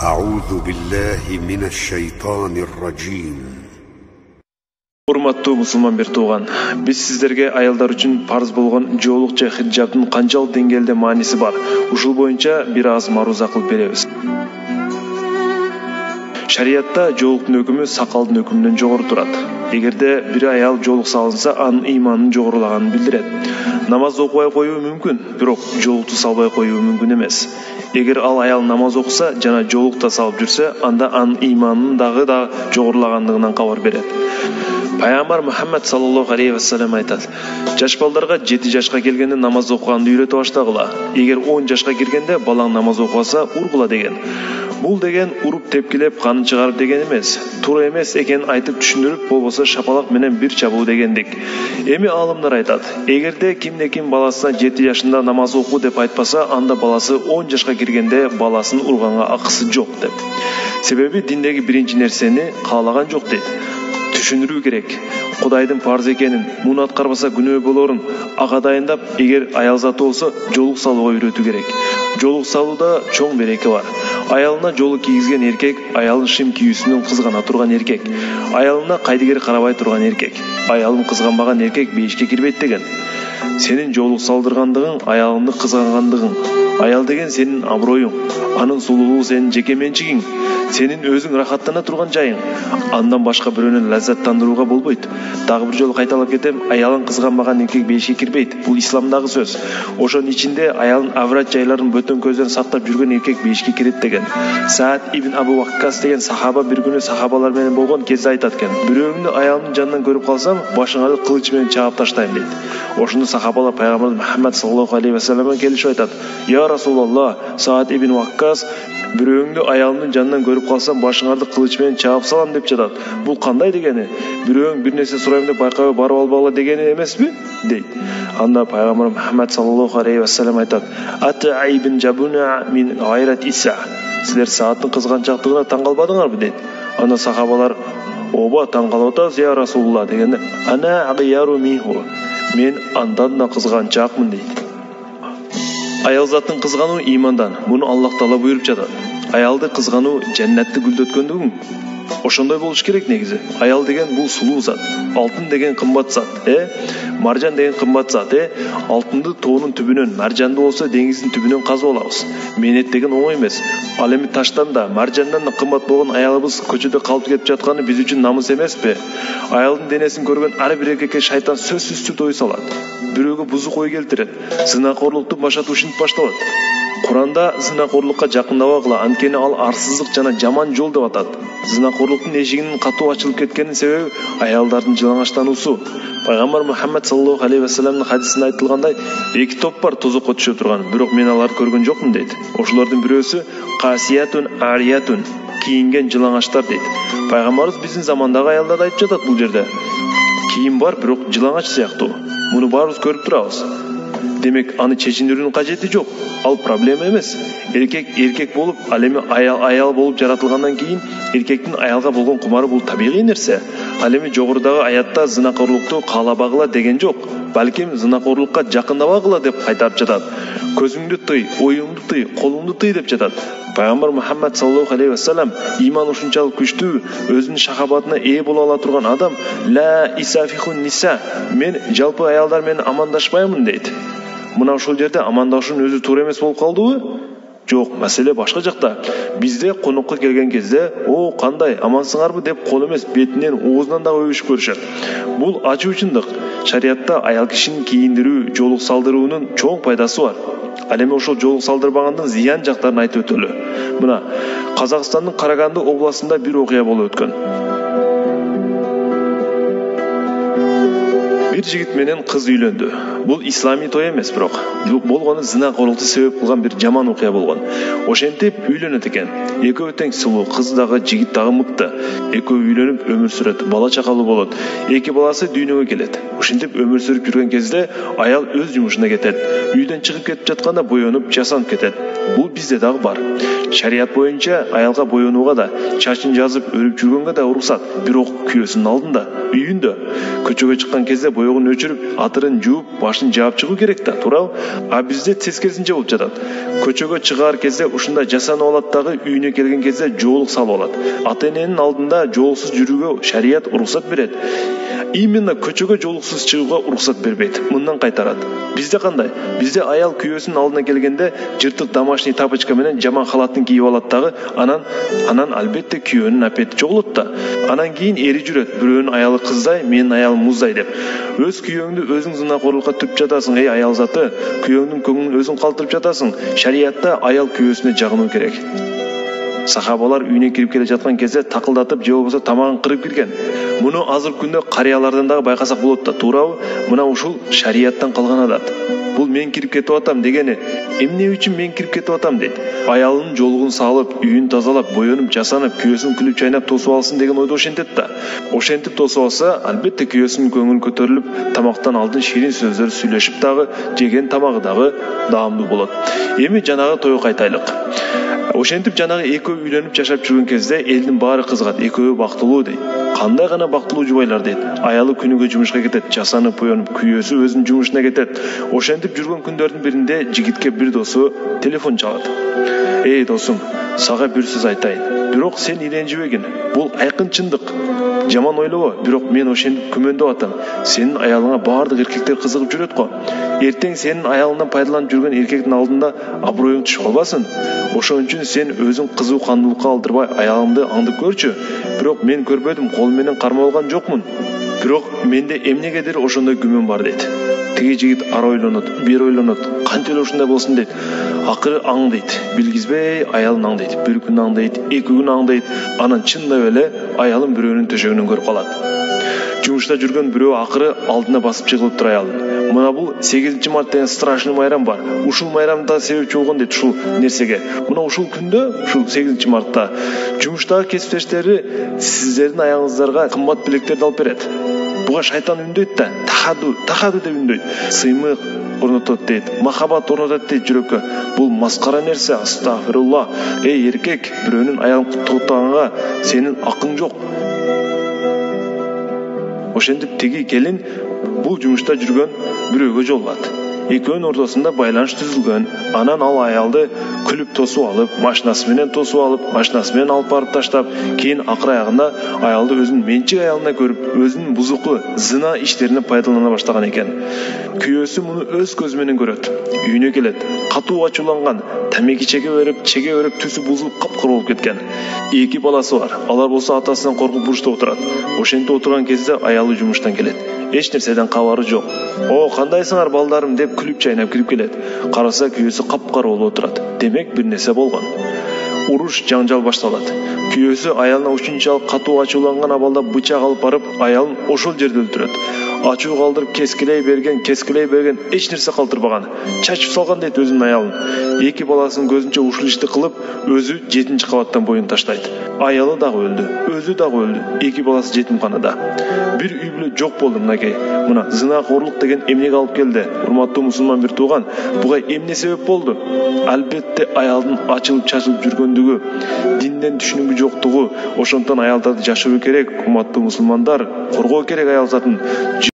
أعوذ بالله من الشيطان الرجيم. Урматтуу мусулман бир тууган, биз сиздерге аялдар үчүн парз болгон жоолукча хиджабдын канчалык деңгээлде мааниси бар, ушул боюнча бир аз маруза кылып беребиз. Шариятта жоолуктун өкүмү сакалдын өкүмүнөн жогору турат. Эгерде бир аял жоолук салынса, анын ыйманынын жогорулаганын билдирет. Намаз окубай коюу мүмкүн, бирок жоолукту салбай коюу мүмкүн эмес. Эгер ал аял намаз окуса жана жоолукта салып жүрсө, анда анын ыйманынын да жогорулагандыгынан кабар берет. Пайгамбар Мухаммад саллаллаху алейхи ва саллям айтат: жаш балдарга 7 жашка келгенде намаз окуганды үйрөтө баштагыла. Эгер 10 жашка киргенде балаң намаз окубаса, ургула деген. Бул деген уруп тепкилеп канын чыгарып деген эмес. Туура эмес экенин айтып түшүндүрүп, болбосо шапалак менен бир чабуу дегендик. Эми алымдар айтат: эгерде кимде-ким баласына 7 жашында намаз окуу деп айтпаса, анда баласы 10 жашка киргенде баласын урганга акысы жок деп. Себеби диндеги биринчи нерсени каалаган жок дейт. Түшүндүрүү керек. Кудайдын парз экенин, муну аткарбаса күнөө болорун ага дайындап, эгер аял заты болсо, жоолук салууга үйрөтүү керек. Жоолук салууда чоң береке бар. Аялына жоолук кийгизген эркек, аялын шим кийүүсүнөн кызгана турган эркек. Аялына кайдыгер карабай турган эркек. Аялын кызганбаган эркек бейишке кирбейт деген. Сенин жоолук салдыргандыгың, аялыңды кызгангандыгың. Аял деген сенин аброюң, анын сулуулугу сенин жеке менчигиң, сенин өзүң рахаттана турган жайың. Андан башка бирөөнү лаззаттандырууга болбойт. Дагы бир жолу кайталап кетем, аялын кызганбаган эркек бейишке кирбейт. Бул исламдагы сөз. Ошонун ичинде аялын аврат жайларын бөтөн көздөн сактап жүргөн эркек бейишке кирет деген. Саад ибн Абу Ваккас деген сахаба бир күнү сахабалар менен болгон кезде айтат экен: бирөөңдү аялымдын жанынан көрүп калсам, башыңарды кылыч менен чаап таштайм дейт. Ошондо сахабалар пайгамбар Мухаммад саллаллаху алейхи ва салламга келишип айтат: Я Расулаллах, Саад ибн Ваккас, бирөөңдү аялымдын жанынан көрүп калсам, башыңарды кылыч менен чаап салам деп жатат. Бул кандай дегени? Бирөөң бир нерсе сурайм деп байкабай барып албагыла дегени эмеспи? Дейт. Анда пайгамбар Мухаммад саллаллаху алейхи ва саллям айтат: Ата ибн Жабуна мин гайрат Иса. Силер Сааттын кызганчактыгына таң калбадыңарбы дейт. Анда сахабалар: Оба, таң калып атабыз я Расулулла дегенде, ана агияру миху. Мен андан да кызганчакмын дейт. Аял затын кызгануу имандан. Муну Аллах Таала буйруп жатат. Аялды кызгануу жаннатты гүлдөткөндүгүң. Ошондой болуш керек негизи. Аял деген бул сулуу зат. Алтын деген кымбат зат, Маржан деген кымбат зат, Алтынды тоонун түбүнөн, маржанды болсо деңиздин түбүнөн казып алабыз. Менет деген оңой эмес. Ал эми таштан да, маржандан да кымбат болгон аялыбыз көчөдө калып кетип жатканы биз үчүн намыс эмеспи? Аялдын денесин көргөн ар бир эркекке шайтан сөзсүз түрдө ой салат. Бирөөгө бузук ой келтирет. Зынакорлукту башат ушинтип башталат. Куранда зынакорлукка жакындабагыла, анткени ал арсыздык жана жаман жол деп атат. Зынакорлуктун эшигинин катуу ачылып кеткенин себеби аялдардын жылаңачтануусу. Пайгамбар Мухаммад саллаллаху алейхи ва салламдын хадисинде айтылгандай, 2 топ бар тозокко түшө турган, бирок мен аларды көргөн жокмун дейт. Ошолордун бирөөсү касиятун ариятун, кийинген жылаңачтар дейт. Пайгамбарыбыз биздин замандагы аялдарды айтып жатат бул жерде. Кийим бар, бирок жылаңач сыяктуу. Муну баарыбыз көрүп турабыз. Демек, аны чечиндирүүнүн кажети жок. Ал проблема эмес. Эркек болуп, ал эми аял болуп жаратылгандан кийин эркектин аялга болгон кумары бул табигый нерсе. Ал эми жогорудагы аятта зынакорлукту каалабагыла деген жок. Балким зынакорлукка жакындабагыла деп кайтарып жатат. Көзүңдү тый, оюңду тый, колуңду тый деп жатат. Пайгамбар Мухаммад саллаллаху алейхи ва саллям иман ушунчалык күчтүү, өзүнүн шахабатына ээ боло ала турган адам, ла исафихун ниса, мен жалпы аялдар менен амандашпаймын дейт. Мына ушул жерде амандашуунун өзү туура эмес болуп калдыбы? Жок, маселе башка жакта. Бизде конокко келген кезде, "О, кандай, амансыңарбы?" деп кол эмес, бетинен, оозунан да өбүшүп көрүшөт. Бул ачуучундук. Шариятта аял кишини кийиндирүү, жоолук салдыруунун чоң пайдасы бар. Ал эми ошол жоолук салдырбагандын зыян жактарын айтып өтөлү. Мына, Казакстандын Караганды областында бир окуя болуп өткөн. Bir жигит менен кыз үйлөндү. Бул ислами той эмес, бирок болгону зынакорлукту себеп кылган бир жаман окуя болгон. Ошентип үйлөнөт экен. Экөө тең сулуу, кыз дагы, жигит дагы мыкты. Экөө үйлөнүп өмүр сүрөт, бала чакалуу болот. 2 баласы дүйнөгө келет. Ошентип өмүр сүрүп жүргөн кезде аял өз жумушуна кетет. Үйдөн чыгып кетип жатканда боёнуп, жасанып кетет. Бул бизде дагы бар. Шарият боюнча аялга боёнууга да, чачын жазып өрүп жүргөнгө да уруксат. Бирок күйөөсүнүн алдында, үйүндө, көчөгө чыккан кезде коюгун өчүрүп, атырын жууп, башын жаап чыгуу керек да, туурабы? А бизде тескерисинче болуп жатат. Көчөгө чыгаар кезде ушундай жасанып алат дагы, үйүнө келген кезде жоолук салып алат. Ата-эненин алдында жоолуксуз жүрүүгө шарият уруксат берет. Именно көчөгө жоолуксуз чыгууга уруксат бербейт. Мындан кайтарат. Бизде кандай? Бизде аял күйөөсүнүн алдына келгенде жыртык домашний тапочка менен жаман халатын кийип алат дагы, анан албетте күйөөнүн апети жоголот да. Анан кийин эри жүрөт. Бирөөнүн аялы кыздай, менин аялым муздай деп. Өз күйөөңдү өзүң зынакорлукка түрүп жатасың, аял заты. Күйөөңдүн көңүлүн өзүң калтырып жатасың. Шариятта аял күйөөсүнө жагынуу керек. Сахабалар үйүнө кирип келе жаткан кезде такылдатып, же болбосо тамагын кырып кирген. Муну азыркы күндө карыялардан дагы байкасак болот да, туурабы? Мына ушул шарияттан калган адат. Бул мен кирип кетип атам дегени, эмне үчүн мен кирип кетип атам дейт. Аялынын жолугун салып, үйүн тазалап, боенуп, жасанып, күйөөсүн күлүп чайнап тосуп алсын деген ойдо ошентет да. Ошентип тосуп алса, албетте күйөөсүнүн көңүлү көтөрүлүп, тамактан алдын ширин сөздөр сүйлөшүп дагы, жеген тамагы дагы даамдуу болот. Эми жанагы тойго кайтайлык. Ошентип жанагы экөө үйлөнүп жашап жүргөн кезде элдин баары кызыгат, экөө бактылуу дейт. Кандай гана бактылуу жубайлар дейт. Аялы күнүгө жумушка кетет, жасанып, боенуп, күйөөсү өзүнүн жумушуна кетет. Ошентип жүргөн күндөрдүн биринде жигитке бир досу телефон чалат. Эй досум, сага бир сөз айтайын. Бирок сен иренжибегин. Бул айкын чындык. Жаман ойлобо, бирок мен ошентип күмөндөп атам. Сенин аялыңа баардык эркектер кызыгып жүрөт го. Эртең сенин аялыңдан пайдаланып жүргөн эркектин алдында аброюң түшүп калбасын. Ошон үчүн сен өзүң кызуу кандуулукка алдырбай аялыңды аңдып көрчү. Бирок мен көрбөдүм, кол менен кармап алган жокмун. Бирок менде эмнегедир ошондой күмөн бар дейт. Тиги жигит ар ойлонот, бир ойлонот, канча эле ушундай болсун дейт. Акыры аңдайт, билгизбей аялын аңдайт. Бир күн аңдайт, эки күн аңдайт. Анан чындап эле аялын бирөөнүн төшөгүнөн көрүп калат. Жумушта жүргөн бирөө акыры алдына басып чыгылып тура аялын. Мына бул 8 март деген страшный майрам бар. Ушул майрамда себепчи болгон дейт ушул нерсеге. Мына ушул күндө, ушул 8 мартта жумуштагы кесиптештери сиздердин аялыңыздарга кымбат билектерди алып берет. Буга шайтан үндөйт да, тахаду деп үндөйт. Сыймык орнотот дейт, махаббат орнотот дейт жүрөккө. Бул маскара нерсе, астагфирулла. Эй эркек, бирөөнүн аялын куттуктаганга сенин акың жок. Ошентип тиги келин бул жумушта жүргөн бирөөгө жолугат. Экөөнүн ортосунда байланыш түзүлгөн. Анан ал аялды күлүп тосуп алып, машинасы менен тосуп алып, машинасы менен алып барып таштап, кийин акыр аягында аялды өзүнүн менчик аялына көрүп, өзүнүн бузуку, зына иштерине пайдалана баштаган экен. Күйөөсү муну өз көзү менен көрөт. Үйүнө келет, катуу ачууланган, тамеки чеге берип, түсү бузулуп капкара болуп кеткен. 2 баласы бар. Алар болсо атасынан коркуп бурчта отурат. Ошентип отурган кезде аялы жумуштан келет. Эч нерседен кабары жок. О, кандайсыңар балдарым деп күлүп чайнап кирип келет. Караса күйөөсү капкара болуп отурат. Демек бир нерсе болгон. Уруш, жаңжал башталат. Күйөөсү аялына ушунчалык катуу ачууланган абалда бычак алып барып, аялын ошол жерде өлтүрөт. Ачуу калдырып кескилей берген, эч нерсе калтырбаган. Чачып салган дейт өзүнүн аялын. 2 баласынын көзүнчө ушул ишти кылып, өзү 7-чи кабаттан боюн таштайт. Аялы дагы өлдү, өзү дагы өлдү. 2 баласы жетимканада. Бир үй бүлө жок болду мынакей. Мына зынакорлук деген эмнеге алып келди? Урматтуу мусулман бир тууган, буга эмне себеп болду? Албетте аялдын ачылып чачылып жүргөндүгү, динден түшүнүгү жоктугу. Ошондон аялдарды жашыруу керек. Урматтуу мусулмандар, коргоо керек аял затын.